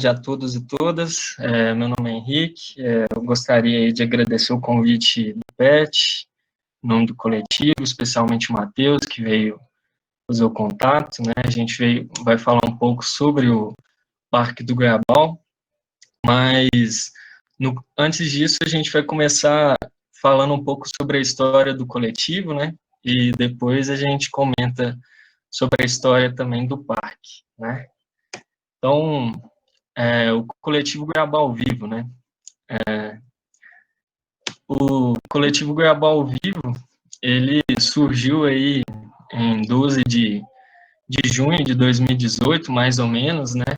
a todos e todas. Meu nome é Henrique. Eu gostaria de agradecer o convite do PET, em nome do coletivo, especialmente o Matheus, que veio fazer o contato, né? A gente vai falar um pouco sobre o Parque do Goiabal, mas antes disso a gente vai começar falando um pouco sobre a história do coletivo, né? E depois a gente comenta sobre a história também do parque, né? Então, o coletivo Goiabal ao Vivo, né? O coletivo Goiabal ao Vivo, ele surgiu aí em 12 de junho de 2018, mais ou menos, né?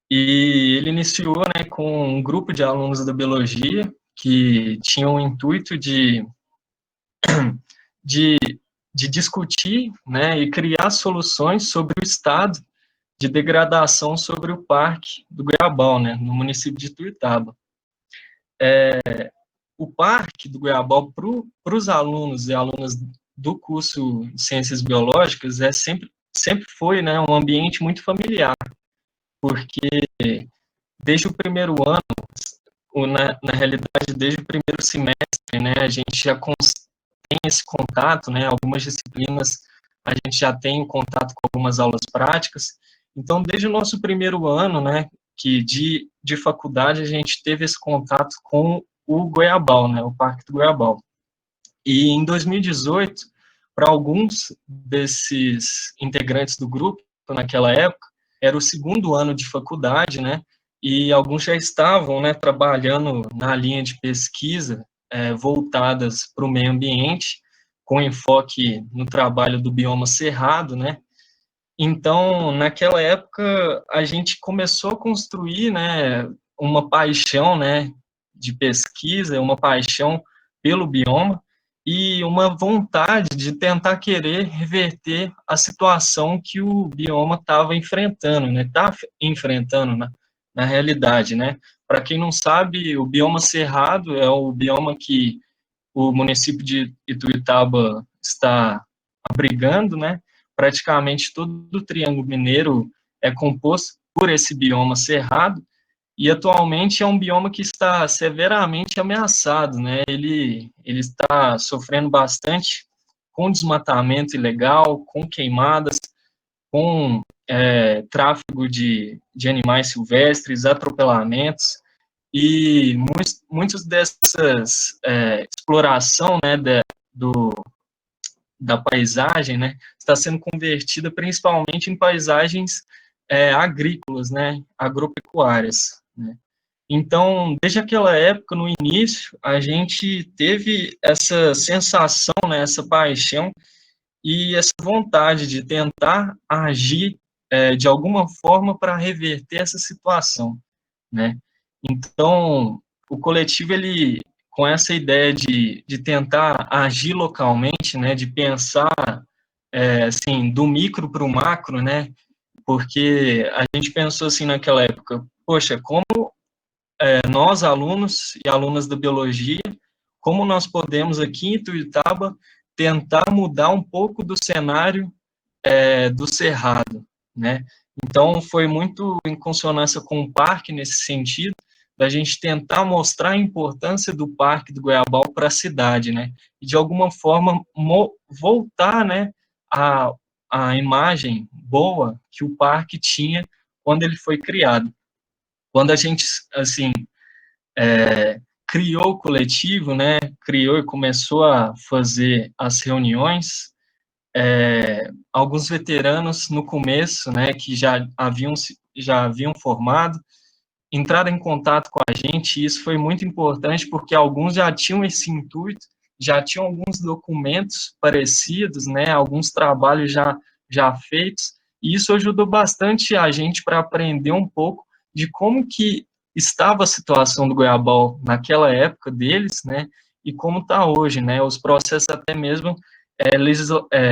E ele iniciou, né, com um grupo de alunos da biologia que tinham o intuito de, de discutir, né, e criar soluções sobre o estado de degradação sobre o Parque do Goiabal, né, no município de Ituiutaba. O Parque do Goiabal, para os alunos e alunas do curso de Ciências Biológicas, sempre foi, né, um ambiente muito familiar, porque desde o primeiro ano, na realidade, desde o primeiro semestre, né, a gente já tem esse contato, né, algumas disciplinas a gente já tem contato com algumas aulas práticas, então, desde o nosso primeiro ano, né, que de faculdade, a gente teve esse contato com o Goiabal, né, o Parque do Goiabal. E em 2018, para alguns desses integrantes do grupo, naquela época, era o segundo ano de faculdade, né, e alguns já estavam, né, trabalhando na linha de pesquisa voltadas para o meio ambiente, com enfoque no trabalho do bioma cerrado, né. Então, naquela época, a gente começou a construir, né, uma paixão, né, de pesquisa, uma paixão pelo bioma e uma vontade de tentar querer reverter a situação que o bioma estava enfrentando, né, está enfrentando na realidade, né. Para quem não sabe, o bioma cerrado é o bioma que o município de Ituiutaba está abrigando, né? Praticamente todo o Triângulo Mineiro é composto por esse bioma cerrado e atualmente é um bioma que está severamente ameaçado, né? Ele está sofrendo bastante com desmatamento ilegal, com queimadas, com tráfego de animais silvestres, atropelamentos, e muitos dessas exploração, né, do, da paisagem, né, está sendo convertida principalmente em paisagens agrícolas, né, agropecuárias, né. Então, desde aquela época, no início, a gente teve essa sensação, né, essa paixão e essa vontade de tentar agir de alguma forma para reverter essa situação, né? Então, o coletivo, ele, com essa ideia de tentar agir localmente, né, de pensar, assim, do micro para o macro, né, porque a gente pensou assim naquela época, poxa, como nós, alunos e alunas da biologia, como nós podemos aqui em Ituiutaba tentar mudar um pouco do cenário do Cerrado, né? Então, foi muito em consonância com o parque nesse sentido, da gente tentar mostrar a importância do Parque do Goiabal para a cidade, né? E, de alguma forma, voltar, né, a imagem boa que o parque tinha quando ele foi criado. Quando a gente, assim, criou o coletivo, né, criou e começou a fazer as reuniões, alguns veteranos no começo, né, que já haviam formado, entraram em contato com a gente, e isso foi muito importante, porque alguns já tinham esse intuito, já tinham alguns documentos parecidos, né, alguns trabalhos já feitos, e isso ajudou bastante a gente para aprender um pouco de como que estava a situação do Goiabal naquela época deles, né, e como está hoje, né, os processos até mesmo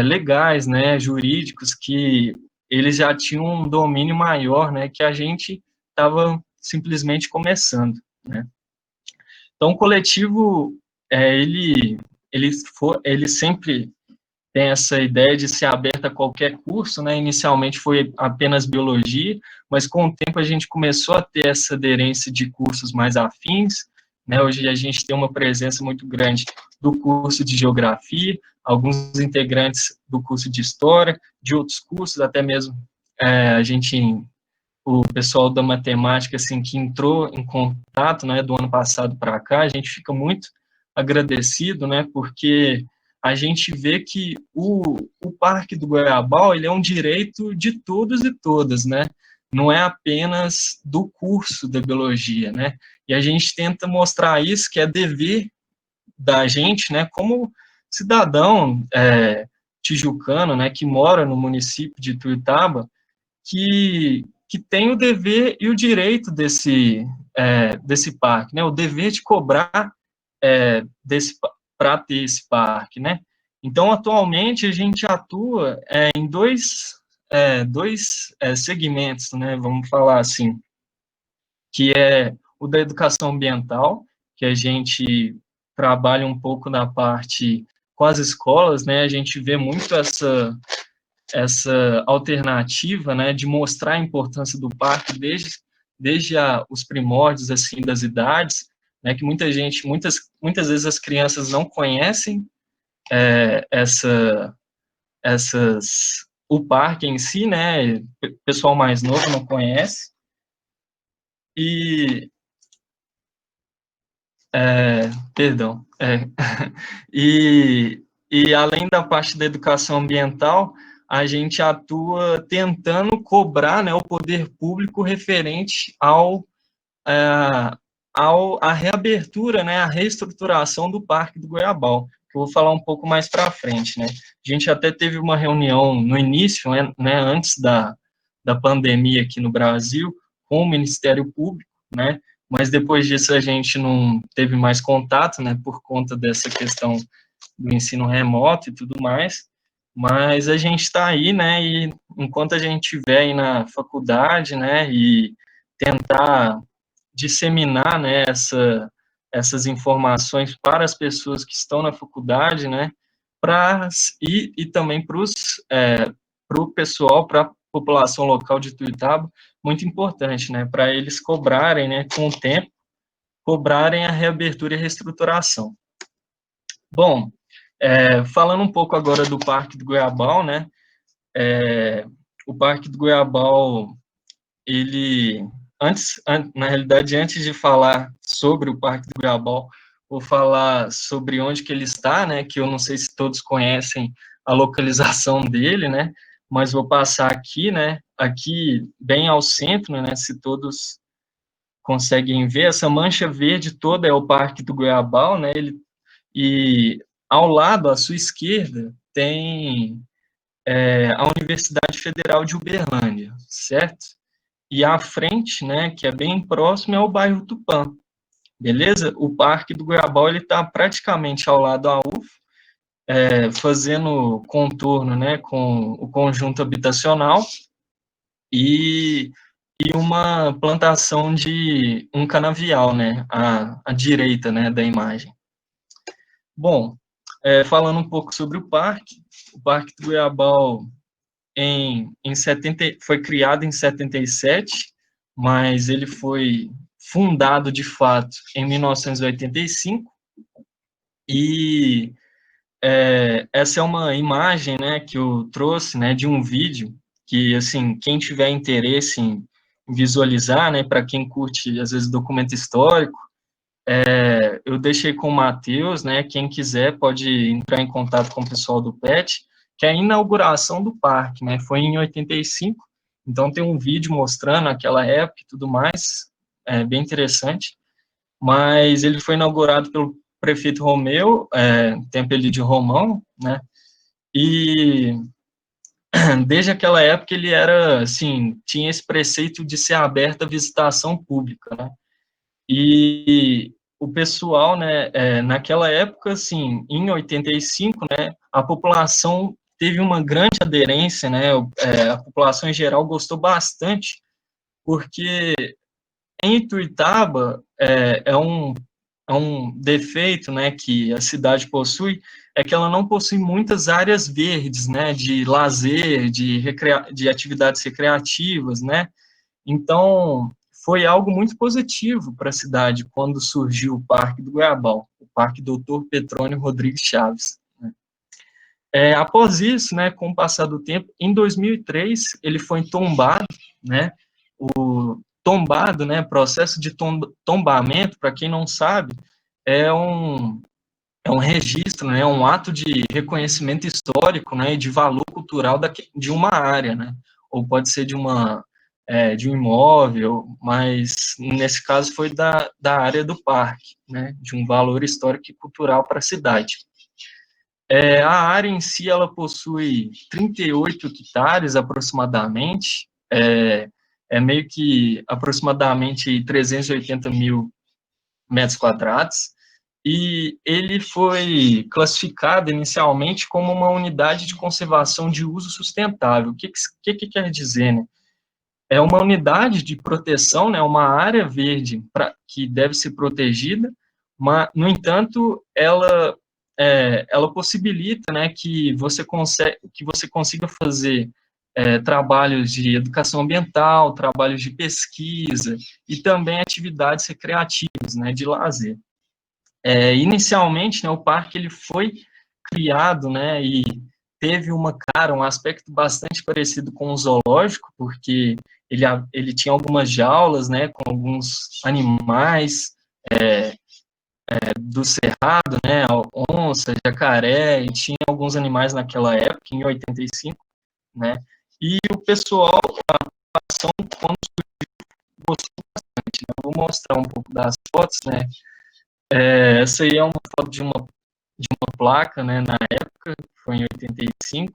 legais, né, jurídicos, que eles já tinham um domínio maior, né, que a gente estava simplesmente começando, né. Então, o coletivo, ele sempre tem essa ideia de ser aberta a qualquer curso, né? Inicialmente foi apenas biologia, mas com o tempo a gente começou a ter essa aderência de cursos mais afins, né? Hoje a gente tem uma presença muito grande do curso de geografia, alguns integrantes do curso de história, de outros cursos, até mesmo o pessoal da matemática, assim, que entrou em contato, né, do ano passado para cá, a gente fica muito agradecido, né, porque a gente vê que o Parque do Goiabal, ele é um direito de todos e todas, né, não é apenas do curso de biologia, né, e a gente tenta mostrar isso, que é dever da gente, né, como cidadão tijucano, né, que mora no município de Tuiutaba, que tem o dever e o direito desse parque, né? O dever de cobrar para ter esse parque, né? Então, atualmente, a gente atua em dois segmentos, né? Vamos falar assim, que é o da educação ambiental, que a gente trabalha um pouco na parte com as escolas, né? A gente vê muito essa alternativa, né, de mostrar a importância do parque desde os primórdios, assim, das idades, né, que muitas vezes as crianças não conhecem é, essa, o parque em si, né, o pessoal mais novo não conhece, e, perdão, e, e além da parte da educação ambiental, a gente atua tentando cobrar, né, o poder público referente é, à reabertura, né, à reestruturação do Parque do Goiabal, que eu vou falar um pouco mais para frente, né. A gente até teve uma reunião no início, né, antes da pandemia aqui no Brasil, com o Ministério Público, né, mas depois disso a gente não teve mais contato, né, por conta dessa questão do ensino remoto e tudo mais, mas a gente está aí, né, e enquanto a gente estiver aí na faculdade, né, e tentar disseminar, né, essas informações para as pessoas que estão na faculdade, né, e também para o pessoal, para a população local de Tuiutaba, muito importante, né, para eles cobrarem, né, com o tempo, cobrarem a reabertura e reestruturação. Bom, falando um pouco agora do Parque do Goiabal, né, o Parque do Goiabal, ele, na realidade, antes de falar sobre o Parque do Goiabal, vou falar sobre onde que ele está, né, que eu não sei se todos conhecem a localização dele, né, mas vou passar aqui, né, aqui bem ao centro, né, se todos conseguem ver, essa mancha verde toda é o Parque do Goiabal, né, e ao lado, à sua esquerda, tem a Universidade Federal de Uberlândia, certo? E à frente, né, que é bem próximo, é o bairro Tupã, beleza? O Parque do Goiabal, ele está praticamente ao lado da UF, fazendo contorno, né, com o conjunto habitacional e, e uma plantação de um canavial, né, à direita, né, da imagem. Bom, falando um pouco sobre o Parque do Goiabal foi criado em 77, mas ele foi fundado de fato em 1985, e essa é uma imagem, né, que eu trouxe, né, de um vídeo que, assim, quem tiver interesse em visualizar, né, para quem curte, às vezes, documento histórico, eu deixei com o Matheus, né, quem quiser pode entrar em contato com o pessoal do PET, que é a inauguração do parque, né, foi em 85, então tem um vídeo mostrando aquela época e tudo mais, bem interessante, mas ele foi inaugurado pelo prefeito Romeu, tempo ele de Romão, né, e desde aquela época ele era, assim, tinha esse preceito de ser aberto à visitação pública, né, e o pessoal, né, naquela época, assim, em 85, né, a população teve uma grande aderência, né, a população em geral gostou bastante, porque em Ituiutaba é um defeito, né, que a cidade possui, é que ela não possui muitas áreas verdes, né, de lazer, de atividades recreativas, né, então foi algo muito positivo para a cidade quando surgiu o Parque do Goiabal, o Parque Doutor Petrônio Rodrigues Chaves. Após isso, né, com o passar do tempo, em 2003 ele foi tombado, né, o tombado, né, processo de tombamento, para quem não sabe, é um, é um registro, né, um ato de reconhecimento histórico, né, e de valor cultural de uma área, né, ou pode ser de um imóvel, mas nesse caso foi da área do parque, né, de um valor histórico e cultural para a cidade. A área em si, ela possui 38 hectares aproximadamente, meio que aproximadamente 380 mil metros quadrados, e ele foi classificado inicialmente como uma unidade de conservação de uso sustentável. O que quer dizer, né? É uma unidade de proteção, né, uma área verde que deve ser protegida, mas, no entanto, ela possibilita, né, que você consiga fazer trabalhos de educação ambiental, trabalhos de pesquisa e também atividades recreativas, né, de lazer. Inicialmente, né, o parque ele foi criado, né, e teve um aspecto bastante parecido com o zoológico, porque ele tinha algumas jaulas, né, com alguns animais do cerrado, né, onça, jacaré, e tinha alguns animais naquela época, em 85, né, e o pessoal, a população, quando gostou bastante, né, eu vou mostrar um pouco das fotos, né, essa aí é uma foto de uma placa, né, na época, foi em 85.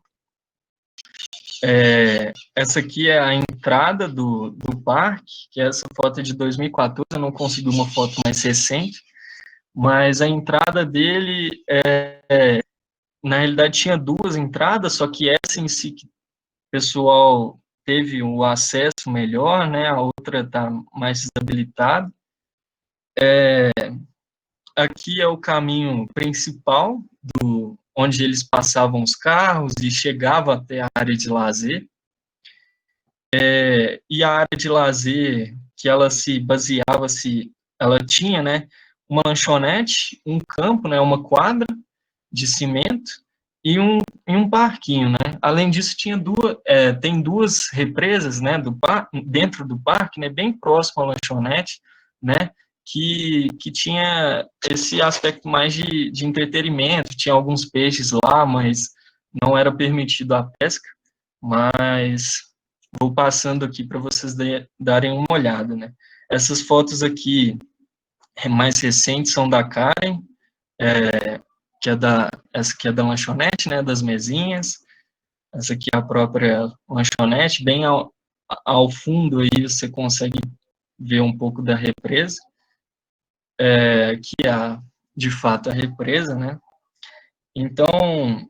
Essa aqui é a entrada do parque, que essa foto é de 2014, eu não consegui uma foto mais recente, mas a entrada dele, na realidade, tinha duas entradas, só que essa em si, que o pessoal teve o acesso melhor, né, a outra está mais desabilitada. Aqui é o caminho principal, onde eles passavam os carros e chegavam até a área de lazer. E a área de lazer, que ela tinha, né, uma lanchonete, um campo, né, uma quadra de cimento e um parquinho, né. Além disso, tem duas represas, né, dentro do parque, né, bem próximo à lanchonete, né, que tinha esse aspecto mais de entretenimento, tinha alguns peixes lá, mas não era permitido a pesca, mas vou passando aqui para vocês darem uma olhada, né. Essas fotos aqui mais recentes são da Karen, essa aqui é da lanchonete, né, das mesinhas, essa aqui é a própria lanchonete, bem ao fundo aí você consegue ver um pouco da represa, que é, de fato, a represa, né. Então,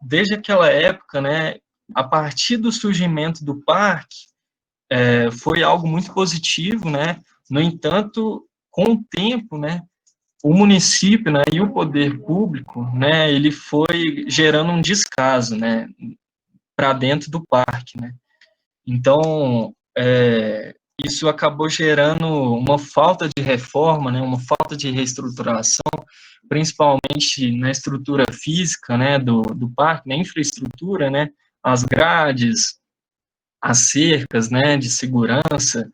desde aquela época, né, a partir do surgimento do parque, foi algo muito positivo, né, no entanto, com o tempo, né, o município, né, e o poder público, né, ele foi gerando um descaso, né, para dentro do parque, né. Então, isso acabou gerando uma falta de reforma, né, uma falta de reestruturação, principalmente na estrutura física, né, do parque, na infraestrutura, né, as grades, as cercas, né, de segurança,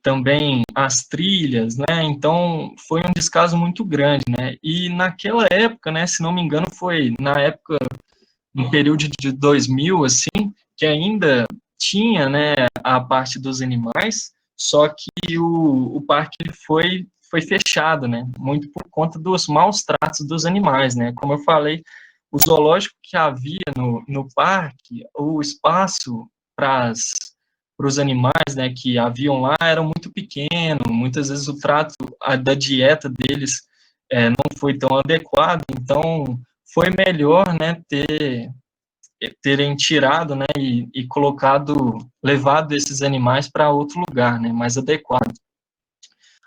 também as trilhas, né, então foi um descaso muito grande, né, e naquela época, né, se não me engano, foi na época, no período de 2000, assim, que ainda tinha, né, a parte dos animais, só que o parque foi fechado, né, muito por conta dos maus tratos dos animais, né, como eu falei, o zoológico que havia no parque, o espaço para os animais, né, que haviam lá era muito pequeno, muitas vezes o trato da dieta deles não foi tão adequado, então foi melhor, né, terem tirado, né, e levado esses animais para outro lugar, né, mais adequado.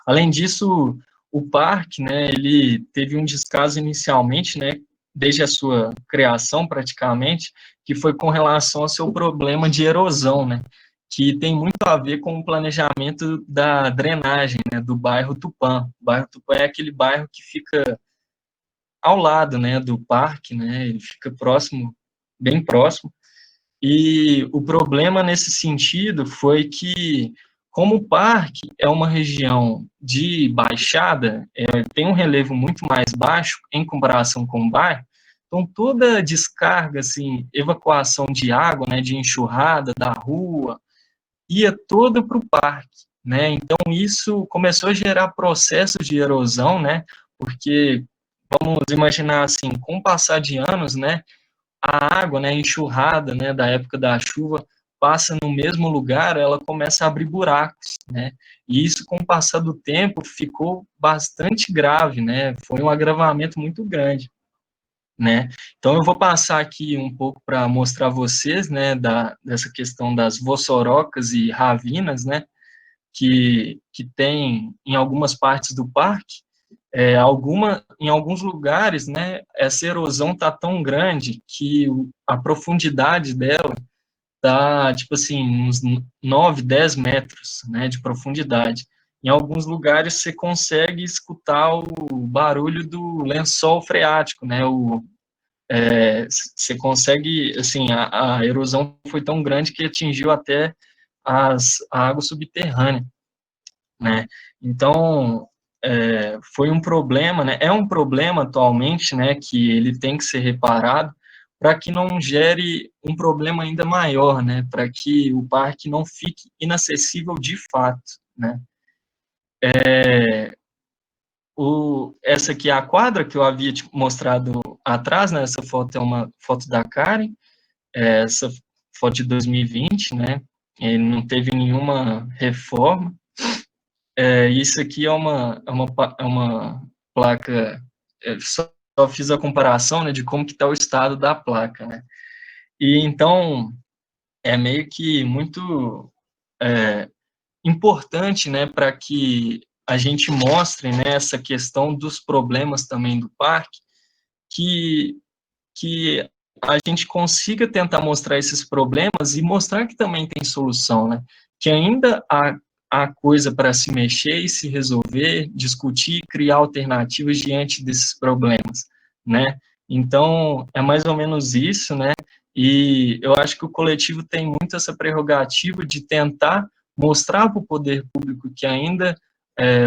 Além disso, o parque, né, ele teve um descaso inicialmente, né, desde a sua criação praticamente, que foi com relação ao seu problema de erosão, né, que tem muito a ver com o planejamento da drenagem, né, do bairro Tupã. O bairro Tupã é aquele bairro que fica ao lado, né, do parque, né, ele fica próximo, bem próximo, e o problema nesse sentido foi que, como o parque é uma região de baixada, tem um relevo muito mais baixo em comparação com o bairro, então toda descarga, assim, evacuação de água, né, de enxurrada da rua, ia toda para o parque, né, então isso começou a gerar processos de erosão, né, porque, vamos imaginar assim, com o passar de anos, né, a água, né, enxurrada, né, da época da chuva, passa no mesmo lugar, ela começa a abrir buracos, né, e isso, com o passar do tempo, ficou bastante grave, né, foi um agravamento muito grande, né. Então, eu vou passar aqui um pouco para mostrar a vocês, né, dessa questão das vossorocas e ravinas, né, que tem em algumas partes do parque, em alguns lugares, né, essa erosão está tão grande que a profundidade dela está, tipo assim, uns 9, 10 metros, né, de profundidade. Em alguns lugares você consegue escutar o barulho do lençol freático, né, você consegue, assim, a erosão foi tão grande que atingiu até a água subterrânea, né? Então, foi um problema, né? É um problema atualmente, né? Que ele tem que ser reparado para que não gere um problema ainda maior, né? Para que o parque não fique inacessível de fato, né? Essa aqui é a quadra que eu havia te mostrado atrás, né? Essa foto é uma foto da Karen, essa foto de 2020, né? Ele não teve nenhuma reforma. Isso aqui é uma placa, só fiz a comparação, né, de como que está o estado da placa, né, e então é meio que muito importante, né, para que a gente mostre, né, essa questão dos problemas também do parque, que, que a gente consiga tentar mostrar esses problemas e mostrar que também tem solução, né, que ainda há coisa para se mexer e se resolver, discutir, criar alternativas diante desses problemas, né? Então, é mais ou menos isso, né? E eu acho que o coletivo tem muito essa prerrogativa de tentar mostrar para o poder público que ainda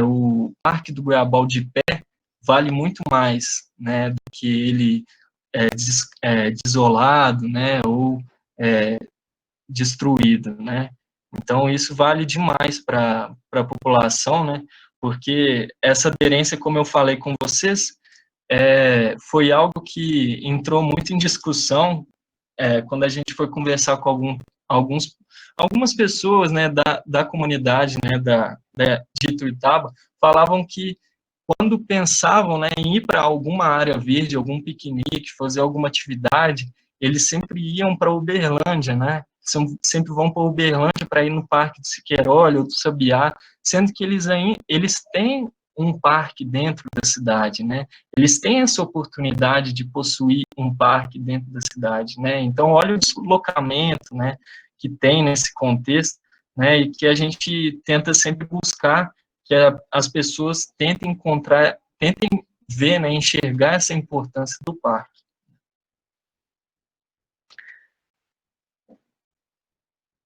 o Parque do Goiabal de pé vale muito mais, né, do que ele desolado, né, ou destruído, né? Então, isso vale demais para a população, né? Porque essa aderência, como eu falei com vocês, foi algo que entrou muito em discussão quando a gente foi conversar com algumas pessoas, né, da comunidade, né, de Ituiutaba, falavam que quando pensavam, né, em ir para alguma área verde, algum piquenique, fazer alguma atividade, eles sempre iam para Uberlândia, né? Sempre vão para Uberlândia para ir no Parque do Siqueiróleo ou do Sabiá, sendo que eles têm um parque dentro da cidade, né? Eles têm essa oportunidade de possuir um parque dentro da cidade, né? Então, olha o deslocamento, né, que tem nesse contexto, né, e que a gente tenta sempre buscar que as pessoas tentem ver, né, enxergar essa importância do parque.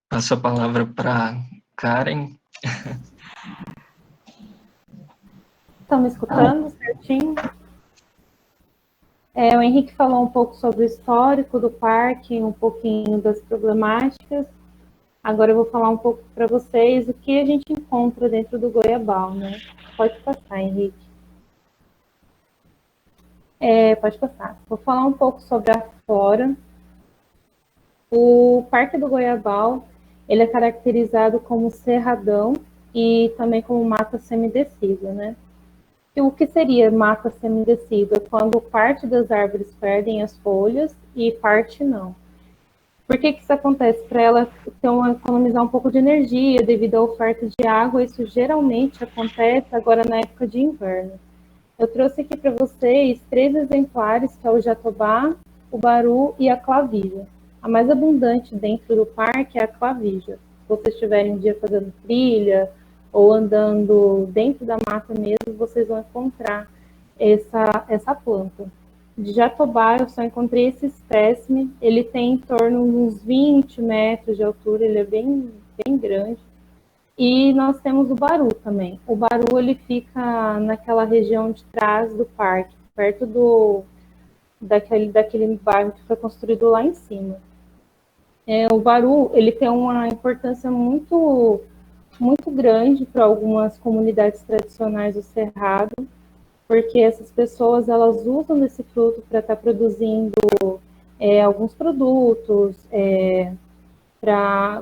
Passo a palavra para Karen. Estão me escutando certinho? O Henrique falou um pouco sobre o histórico do parque, um pouquinho das problemáticas. Agora eu vou falar um pouco para vocês o que a gente encontra dentro do Goiabal, né? Pode passar, Henrique. Pode passar. Vou falar um pouco sobre a flora. O Parque do Goiabal, ele é caracterizado como cerradão e também como mata semidecida, né? E o que seria mata semidecida? Quando parte das árvores perdem as folhas e parte não. Por que que isso acontece? Para ela economizar um pouco de energia devido à oferta de água, isso geralmente acontece agora na época de inverno. Eu trouxe aqui para vocês 3 exemplares, que é o jatobá, o baru e a clavija. A mais abundante dentro do parque é a clavija. Se vocês estiverem um dia fazendo trilha ou andando dentro da mata mesmo, vocês vão encontrar essa planta. De jatobá, eu só encontrei esse espécime. Ele tem em torno de uns 20 metros de altura, ele é bem grande. E nós temos o baru também. O baru, ele fica naquela região de trás do parque, perto daquele bairro que foi construído lá em cima. O baru, ele tem uma importância muito grande para algumas comunidades tradicionais do Cerrado, porque essas pessoas, elas usam desse fruto para estar produzindo alguns produtos,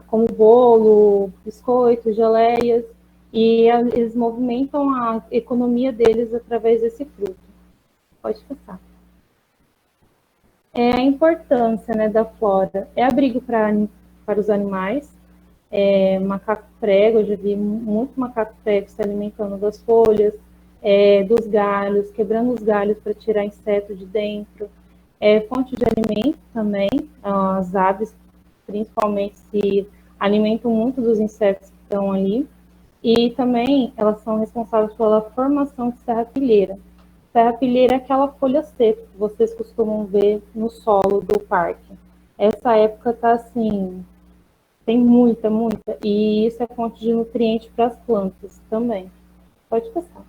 como bolo, biscoito, geleias, e eles movimentam a economia deles através desse fruto. Pode passar. A importância, né, da flora é abrigo para os animais. Macaco prego, eu já vi muito macaco prego se alimentando das folhas, dos galhos, quebrando os galhos para tirar inseto de dentro. Fonte de alimento também, as aves principalmente se alimentam muito dos insetos que estão ali, e também elas são responsáveis pela formação de serrapilheira. Serrapilheira é aquela folha seca que vocês costumam ver no solo do parque. Essa época está assim, tem muita, e isso é fonte de nutriente para as plantas também. Pode passar.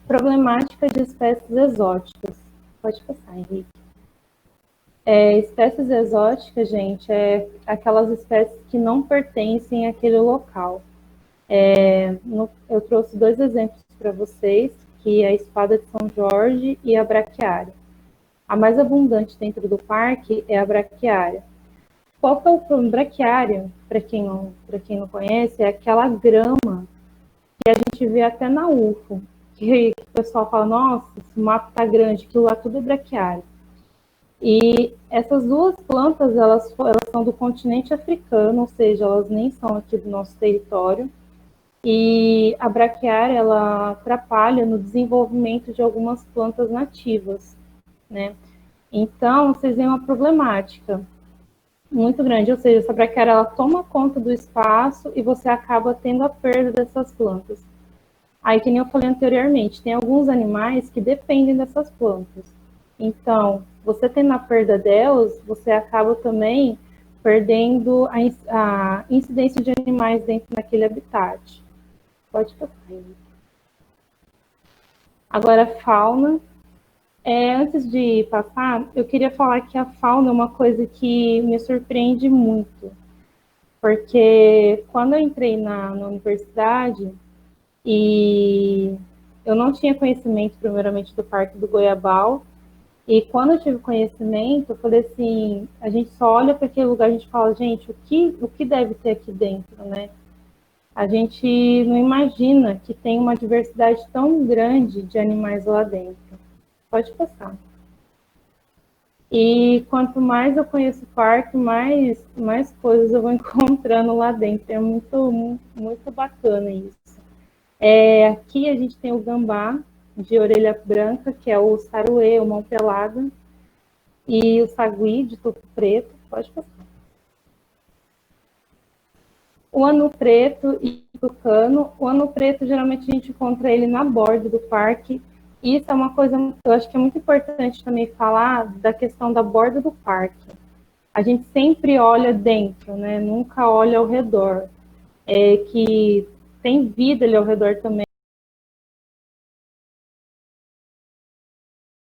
Problemática de espécies exóticas. Pode passar, Henrique. Espécies exóticas, gente, aquelas espécies que não pertencem àquele local. Eu trouxe 2 exemplos para vocês, que é a espada de São Jorge e a braquiária. A mais abundante dentro do parque é a braquiária. Qual que é o problema? Braquiária, para quem não conhece, é aquela grama que a gente vê até na UFO, que o pessoal fala, nossa, esse mato tá grande, aquilo lá tudo é braquiária. E essas 2 plantas, elas são do continente africano, ou seja, elas nem são aqui do nosso território. E a braquiária, ela atrapalha no desenvolvimento de algumas plantas nativas, né? Então, vocês veem uma problemática muito grande, ou seja, essa braquiária, ela toma conta do espaço e você acaba tendo a perda dessas plantas. Aí, que nem eu falei anteriormente, tem alguns animais que dependem dessas plantas. Então, você tendo a perda delas, você acaba também perdendo a incidência de animais dentro daquele habitat. Pode passar. Agora, fauna. Antes de passar, eu queria falar que a fauna é uma coisa que me surpreende muito. Porque quando eu entrei na universidade, e eu não tinha conhecimento, primeiramente, do Parque do Goiabal, e quando eu tive conhecimento, eu falei assim, a gente só olha para aquele lugar, a gente fala, gente, o que deve ter aqui dentro, né? A gente não imagina que tem uma diversidade tão grande de animais lá dentro. Pode passar. E quanto mais eu conheço o parque, mais coisas eu vou encontrando lá dentro. É muito bacana isso. Aqui a gente tem o gambá de orelha branca, que é o saruê, o mão pelada, e o sagui de tuco preto. Pode passar. O anu preto e o tucano. O anu preto, geralmente a gente encontra ele na borda do parque. Isso é uma coisa, eu acho que é muito importante também falar da questão da borda do parque. A gente sempre olha dentro, né? Nunca olha ao redor. Que tem vida ali ao redor também,